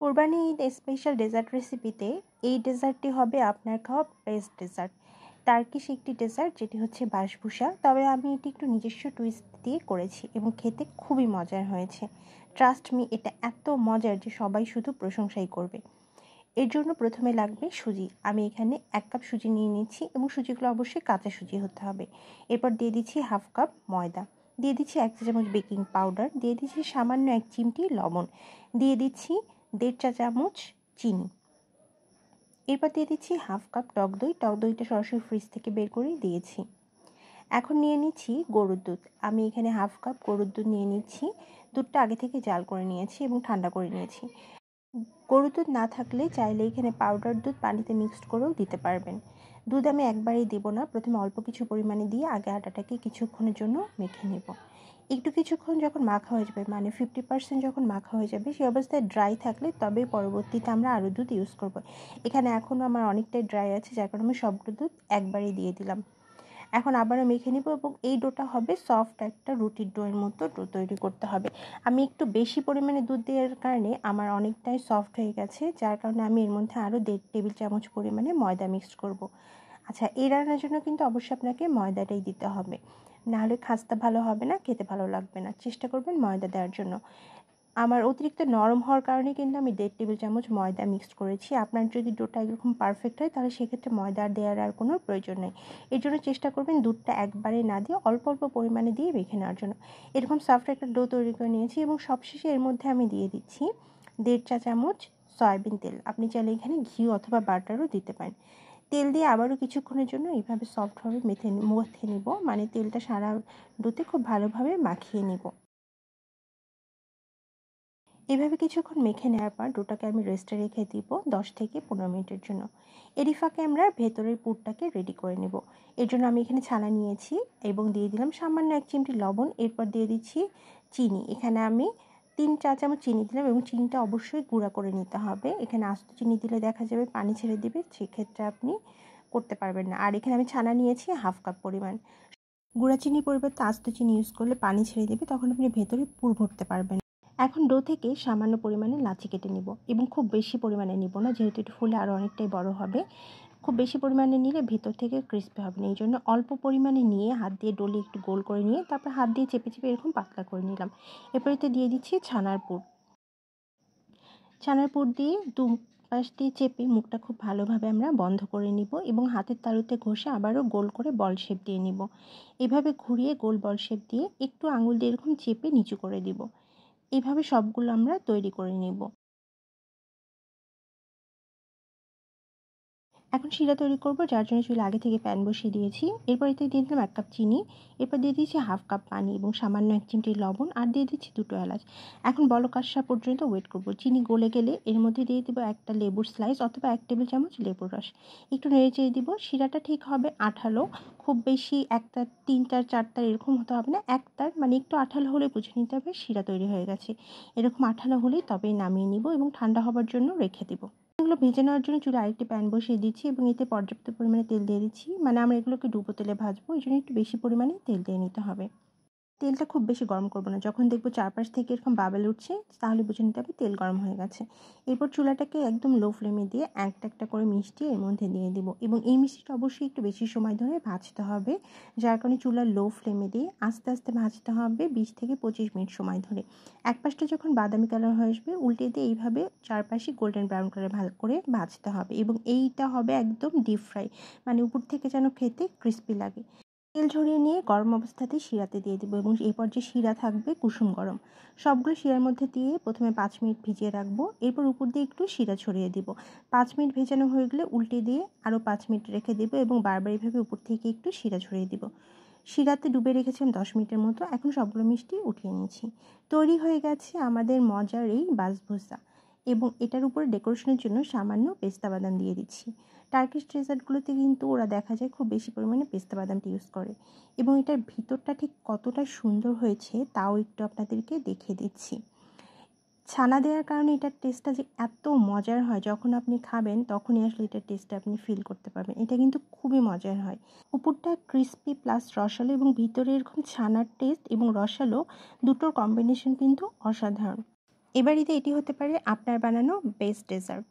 কোরবানি Eid special dessert রেসিপিতে এই ডেজার্টটি হবে আপনার খাওয়া বেস্ট ডেজার্ট। টার্কিশ একটি ডেজার্ট যেটি হচ্ছে বাসভূষা, তবে আমি এটি একটু নিজস্ব টুইস্ট দিয়ে করেছি এবং খেতে খুবই মজার হয়েছে। ট্রাস্ট মি, এটা এত মজার যে সবাই শুধু প্রশংসাই করবে। এর জন্য প্রথমে লাগবে সুজি। আমি এখানে 1 কাপ সুজি নিয়ে নিচ্ছি এবং সুজিগুলো অবশ্যই কাঁচা সুজি হতে হবে। এরপর দিয়ে দিচ্ছি 1/2 কাপ ময়দা, দিয়ে দিচ্ছি 1 চা চামচ বেকিং পাউডার, দিয়ে দিচ্ছি সামান্য 1 চিমটি লবণ, দিয়ে দিচ্ছি 1.5 চা চামচ চিনি। এরপর দিয়ে দিচ্ছি 1/2 কাপ টক দই। টক দইটা সরাসরি ফ্রিজ থেকে বের করেই দিয়েছি। এখন নিয়ে নিচ্ছি গরুর দুধ। আমি এখানে 1/2 কাপ গরুর দুধ নিয়ে নিচ্ছি। দুধটা আগে থেকে জাল করে নিয়েছি এবং ঠান্ডা করে নিয়েছি। গরুর দুধ না থাকলে চাইলে এখানে পাউডার দুধ পানিতে মিক্সড করেও দিতে পারবেন। দুধ আমি একবারেই দেব না, প্রথমে অল্প কিছু পরিমাণে দিয়ে আগে আটাটাকে কিছুক্ষণের জন্য মেখে নেব। কিছুক্ষণ যখন মাখা হয়ে যাবে, মানে 50% যখন মাখা হয়ে যাবে, সেই অবস্থায় ড্রাই থাকলে তবে পরবর্তীতে আমরা আরও দুধ ইউজ করব। এখানে এখনও আমার অনেকটাই ড্রাই আছে, যার কারণে আমি সবগুলো দুধ একবারেই দিয়ে দিলাম। এখন আবারও মেখে নিব এবং এই ডোটা হবে সফট একটা রুটির ডোয়ের মতো ডো তৈরি করতে হবে। আমি একটু বেশি পরিমাণে দুধ দেওয়ার কারণে আমার অনেকটাই সফট হয়ে গেছে, যার কারণে আমি এর মধ্যে আরও 1.5 টেবিল চামচ পরিমাণে ময়দা মিক্সড করব। আচ্ছা, এই রান্নার জন্য কিন্তু অবশ্যই আপনাকে ময়দাটাই দিতে হবে, নাহলে খাস্তা ভালো হবে না, খেতে ভালো লাগবে না। চেষ্টা করবেন ময়দা দেওয়ার জন্য। আমার অতিরিক্ত নরম হওয়ার কারণে কিন্তু আমি 1.5 টেবিল চামচ ময়দা মিক্সড করেছি। আপনার যদি ডোটা এরকম পারফেক্ট হয় তাহলে সেক্ষেত্রে ময়দা দেওয়ার আর কোনো প্রয়োজন নেই। এর জন্য চেষ্টা করবেন দুধটা একবারে না দিয়ে অল্প অল্প পরিমাণে দিয়ে মেখে নেওয়ার জন্য। এরকম সফট একটা ডো তৈরি করে নিয়েছি এবং সবশেষে এর মধ্যে আমি দিয়ে দিচ্ছি 1.5 চা চামচ সয়াবিন তেল। আপনি চাইলে এখানে ঘি অথবা বাটারও দিতে পারেন। তেল দিয়ে আবারও কিছুক্ষণের জন্য এইভাবে সফটভাবে মেখে নিব, মানে তেলটা সারা ডোতে খুব ভালোভাবে মাখিয়ে নিব। এভাবে কিছুক্ষণ মেখে নেওয়ার পর ডোটাকে আমি রেস্টে রেখে দিব 10 থেকে 15 মিনিটের জন্য। এরই ফাঁকে আমরা ভেতরের পুরটাকে রেডি করে নেব। এর জন্য আমি এখানে ছানা নিয়েছি এবং দিয়ে দিলাম সামান্য 1 চিমটি লবণ। এরপর দিয়ে দিচ্ছি চিনি। এখানে আমি 3 চা চামচ চিনি দিলাম এবং চিনিটা অবশ্যই গুঁড়া করে নিতে হবে। এখানে আস্ত চিনি দিলে দেখা যাবে পানি ছেড়ে দিবে, সেক্ষেত্রে আপনি করতে পারবেন না। আর এখানে আমি ছানা নিয়েছি 1/2 কাপ পরিমাণ। গুঁড়া চিনির পরিবর্তে আস্ত চিনি ইউজ করলে পানি ছেড়ে দেবে, তখন আপনি ভেতরে পুর ভরতে পারবেন। এখন ডো থেকে সামান্য পরিমাণে লাচি কেটে নিব এবং খুব বেশি পরিমাণে নিব না, যেহেতু একটু ফুলে আরও অনেকটাই বড় হবে। খুব বেশি পরিমাণে নিলে ভেতর থেকে ক্রিস্পি হবে না, এই জন্য অল্প পরিমাণে নিয়ে হাত দিয়ে ডলে একটু গোল করে নিয়ে তারপর হাত দিয়ে চেপে চেপে এরকম পাতলা করে নিলাম। এরপর এতে দিয়ে দিচ্ছি ছানার পুর। ছানার পুর দিয়ে পাশ দিয়ে চেপে মুখটা খুব ভালোভাবে আমরা বন্ধ করে নিব এবং হাতের তালুতে ঘষে আবারও গোল করে বল শেপ দিয়ে নিব। এভাবে ঘুরিয়ে গোল বল শেপ দিয়ে একটু আঙুল দিয়ে এরকম চেপে নিচু করে দিব। এভাবে সবগুলো আমরা তৈরি করে নেব। এখন শিরা তৈরি করব, যার জন্য চুলে আগে থেকে প্যান বসিয়ে দিয়েছি। এরপর এতে দিয়ে দিলাম 1 কাপ চিনি, এরপর দিয়ে দিচ্ছি 1/2 কাপ পানি এবং সামান্য 1 চিমটি লবণ, আর দিয়ে দিচ্ছি 2টো এলাচ। এখন বলক আসা পর্যন্ত ওয়েট করব। চিনি গলে গেলে এর মধ্যে দিয়ে দিব একটা লেবুর স্লাইস অথবা 1 টেবিল চামচ লেবুর রস। একটু নেড়ে চেড়ে দিব। শিরাটা ঠিক হবে আঠালো, খুব বেশি 1 তার 3 তার 4 তার এরকম হতে হবে না, 1 তার মানে একটু আঠালো হলে বুঝে নিতে হবে শিরা তৈরি হয়ে গেছে। এরকম আঠালো হলেই তবেই নামিয়ে নিব এবং ঠান্ডা হবার জন্য রেখে দিব। এগুলো ভেজে নেওয়ার জন্য চুলায় আরেকটি প্যান বসিয়ে দিচ্ছি এবং এতে পর্যাপ্ত পরিমাণে তেল দিয়ে দিচ্ছি। মানে আমরা এগুলোকে ডুবো তেলে ভাজবো, এই জন্য একটু বেশি পরিমাণে তেল দিয়ে নিতে হবে। তেলটা খুব বেশি গরম করব না। যখন দেখবো চারপাশ থেকে এরকম বাবেল উঠছে, তাহলে বুঝে নিতে হবে তেল গরম হয়ে গেছে। এরপর চুলাটাকে একদম লো ফ্লেমে দিয়ে একটা একটা করে মিষ্টি এর মধ্যে দিয়ে দিব এবং এই মিষ্টিটা অবশ্যই একটু বেশি সময় ধরে ভাজতে হবে, যার কারণে চুলা লো ফ্লেমে দিয়ে আস্তে আস্তে ভাজতে হবে 20 থেকে 25 মিনিট সময় ধরে। এক পাশটা যখন বাদামি কালার হয়ে আসবে, উল্টে দিয়ে এইভাবে চারপাশে গোল্ডেন ব্রাউন কালার ভালো করে ভাজতে হবে এবং এইটা হবে একদম ডিপ ফ্রাই, মানে উপর থেকে যেন খেতে ক্রিস্পি লাগে। তেল ঝরিয়ে নিয়ে গরম অবস্থাতেই শিরাতে দিয়ে দেবো এবং এই পর্যায়ে শিরা থাকবে কুসুম গরম। সবগুলো শিরার মধ্যে দিয়ে প্রথমে 5 মিনিট ভিজিয়ে রাখবো, এরপর উপর দিয়ে একটু শিরা ছড়িয়ে দিব। 5 মিনিট ভেজানো হয়ে গেলে উল্টে দিয়ে আরও 5 মিনিট রেখে দেবো এবং বারবার এইভাবে উপর থেকে একটু শিরা ছড়িয়ে দিব। শিরাতে ডুবে রেখেছিলাম 10 মিনিটের মতো। এখন সবগুলো মিষ্টি উঠিয়ে নিয়েছি। তৈরি হয়ে গেছে আমাদের মজার এই বাসভূসা এবং এটার উপরে ডেকোরেশনের জন্য সামান্য পেস্তা বাদাম দিয়ে দিচ্ছি। টার্কিশ ডেজার্টগুলোতে কিন্তু ওরা দেখা যায় খুব বেশি পরিমাণে পেস্তা বাদামটা ইউজ করে এবং এটার ভিতরটা ঠিক কতটা সুন্দর হয়েছে তাও একটু আপনাদেরকে দেখিয়ে দিচ্ছি। ছানা দেওয়ার কারণে এটার টেস্টটা যে এত মজার হয়, যখন আপনি খাবেন তখনই আসলে এটার টেস্টটা আপনি ফিল করতে পারবেন। এটা কিন্তু খুবই মজার হয়। উপরটা ক্রিস্পি প্লাস রসালো এবং ভিতরে এরকম ছানার টেস্ট এবং রসালো দুটোর কম্বিনেশন কিন্তু অসাধারণ। এবার ঈদে এটি হতে পারে আপনার বানানো বেস্ট ডেজার্ট।